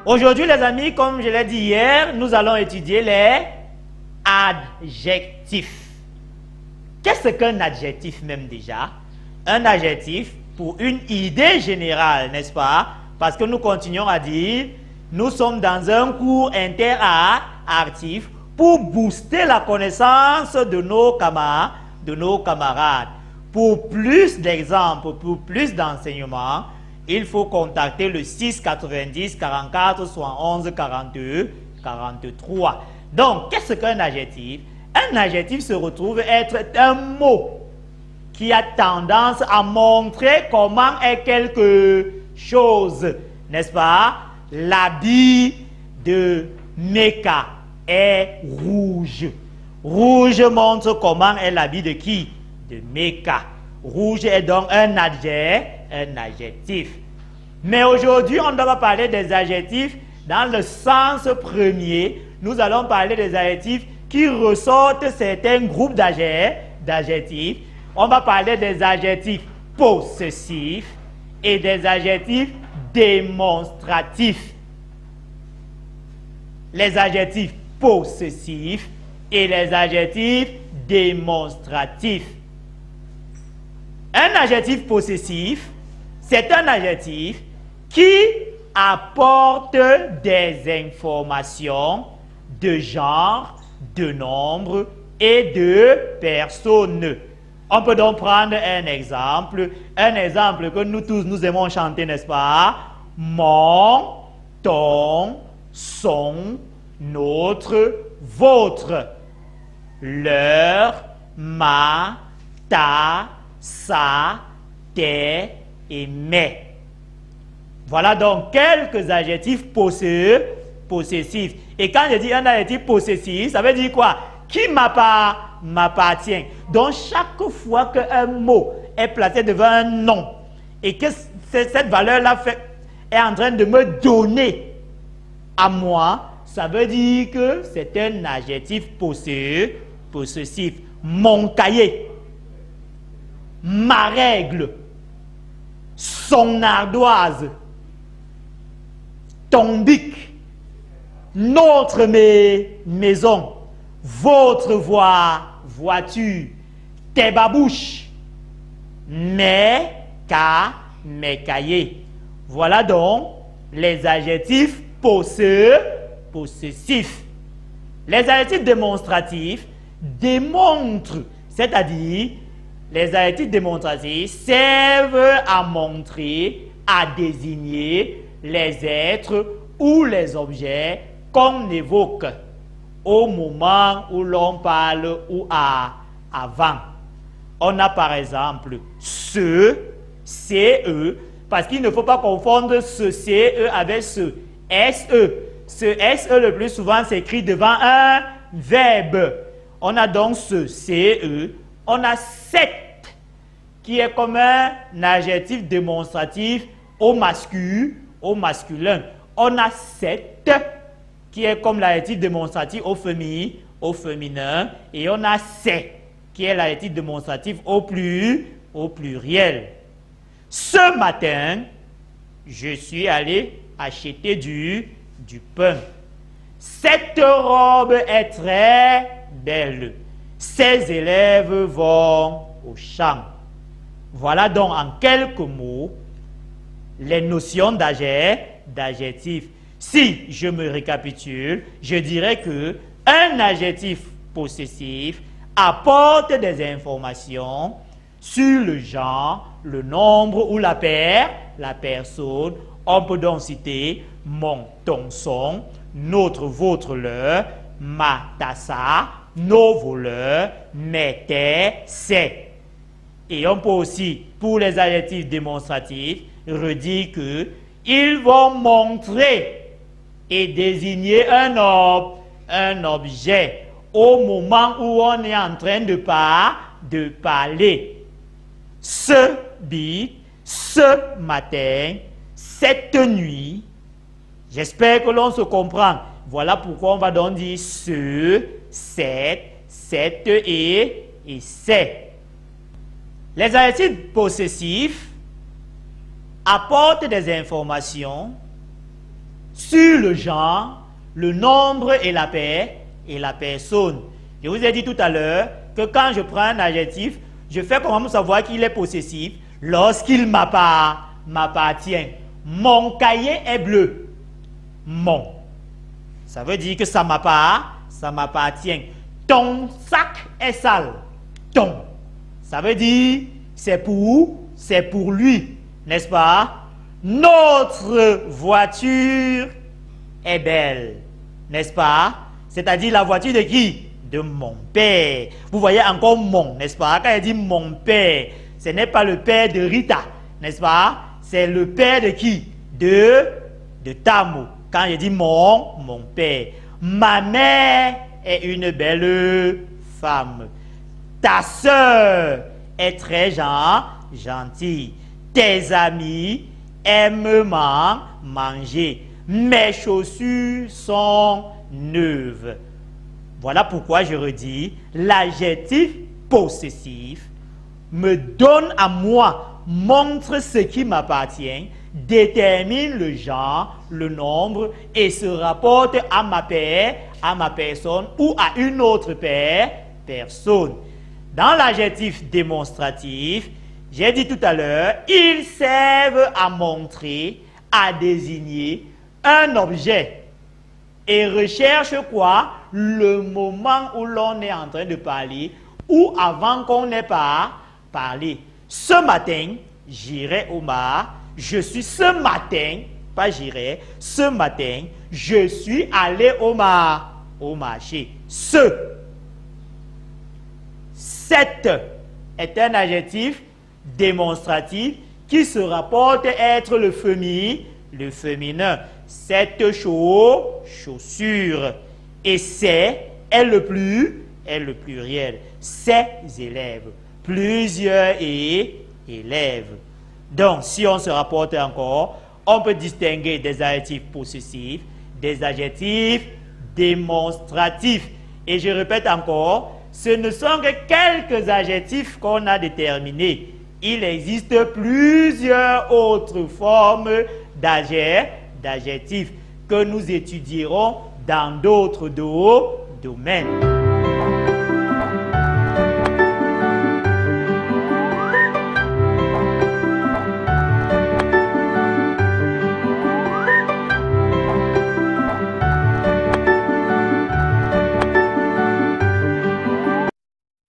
Aujourd'hui, les amis, comme je l'ai dit hier, nous allons étudier les adjectifs. Qu'est-ce qu'un adjectif même déjà? Un adjectif, pour une idée générale, n'est-ce pas? Parce que nous continuons à dire, nous sommes dans un cours interactif pour booster la connaissance de nos camarades. Pour plus d'exemples, pour plus d'enseignements, il faut contacter le 6 90 44 71 42 43. Donc, qu'est-ce qu'un adjectif? Un adjectif se retrouve être un mot qui a tendance à montrer comment est quelque chose, n'est-ce pas? L'habit de Mecca est rouge. Rouge montre comment est l'habit de qui? De Mecca. Rouge est donc un adjectif. Mais aujourd'hui, on ne va pas parler des adjectifs dans le sens premier. Nous allons parler des adjectifs qui ressortent certains groupes d'adjectifs. On va parler des adjectifs possessifs et des adjectifs démonstratifs. Les adjectifs possessifs et les adjectifs démonstratifs. Un adjectif possessif, c'est un adjectif qui apporte des informations de genre, de nombre et de personnes. On peut donc prendre un exemple que nous tous nous aimons chanter, n'est-ce pas? Mon, ton, son, notre, votre, leur, ma, ta, sa, tes et mes. Voilà donc quelques adjectifs possessifs. Et quand je dis un adjectif possessif, ça veut dire quoi? Qui m'appartient. Donc chaque fois qu'un mot est placé devant un nom et que cette valeur-là est en train de me donner à moi, ça veut dire que c'est un adjectif possessif. Mon cahier, ma règle, son ardoise, ton bic, notre maison, votre voiture, tes babouches, mes cahiers. Voilà donc les adjectifs possessifs. Les adjectifs démonstratifs démontrent, c'est-à-dire les adjectifs démonstratifs servent à montrer, à désigner les êtres ou les objets qu'on évoque au moment où l'on parle ou avant. On a par exemple ce, CE, parce qu'il ne faut pas confondre ce CE avec ce SE. Ce SE le plus souvent s'écrit devant un verbe. On a donc ce CE, on a cette qui est comme un adjectif démonstratif au masculin. On a cette qui est comme l'adjectif démonstratif au féminin. Et on a c'est qui est l'adjectif démonstratif au pluriel. Ce matin, je suis allé acheter du pain. Cette robe est très belle. Ces élèves vont au champ. Voilà donc en quelques mots les notions d'adjectifs. Si je me récapitule, je dirais que un adjectif possessif apporte des informations sur le genre, le nombre ou la personne. On peut donc citer mon, ton, son, notre, votre, leur, ma, ta, sa, nos, vos, leurs, mes, tes, c'est. Et on peut aussi, pour les adjectifs démonstratifs, redire que ils vont montrer et désigner un objet au moment où on est en train de parler. Ce bit, ce matin, cette nuit. J'espère que l'on se comprend. Voilà pourquoi on va donc dire ce, cette et c'est. Les adjectifs possessifs apportent des informations sur le genre, le nombre et la personne. Je vous ai dit tout à l'heure que quand je prends un adjectif, je fais comment savoir qu'il est possessif lorsqu'il m'appartient. Mon cahier est bleu. Mon. Ça veut dire que ça m'appartient. Ton sac est sale. Ton. Ça veut dire c'est pour lui. N'est-ce pas? Notre voiture est belle. N'est-ce pas? C'est-à-dire la voiture de qui? De mon père. Vous voyez encore mon, n'est-ce pas? Quand il dit mon père, ce n'est pas le père de Rita, n'est-ce pas? C'est le père de qui? De Tamo. Quand je dis mon père. Ma mère est une belle femme. Ta sœur est très gentille. Tes amis aiment manger. Mes chaussures sont neuves. Voilà pourquoi je redis, l'adjectif possessif me donne à moi, montre ce qui m'appartient, détermine le genre, le nombre et se rapporte à ma personne ou à une autre personne. Dans l'adjectif démonstratif, j'ai dit tout à l'heure, ils servent à montrer, à désigner un objet. Et recherche quoi? Le moment où l'on est en train de parler ou avant qu'on n'ait pas parlé. Ce matin, j'irai au mar. Je suis ce matin, pas j'irai, ce matin, je suis allé au marché. Cette est un adjectif démonstratif qui se rapporte être le féminin. Cette chaussure. Et c'est est le pluriel. Ces élèves. Plusieurs élèves. Donc, si on se rapporte encore, on peut distinguer des adjectifs possessifs, des adjectifs démonstratifs. Et je répète encore, ce ne sont que quelques adjectifs qu'on a déterminés. Il existe plusieurs autres formes d'adjectifs que nous étudierons dans d'autres domaines.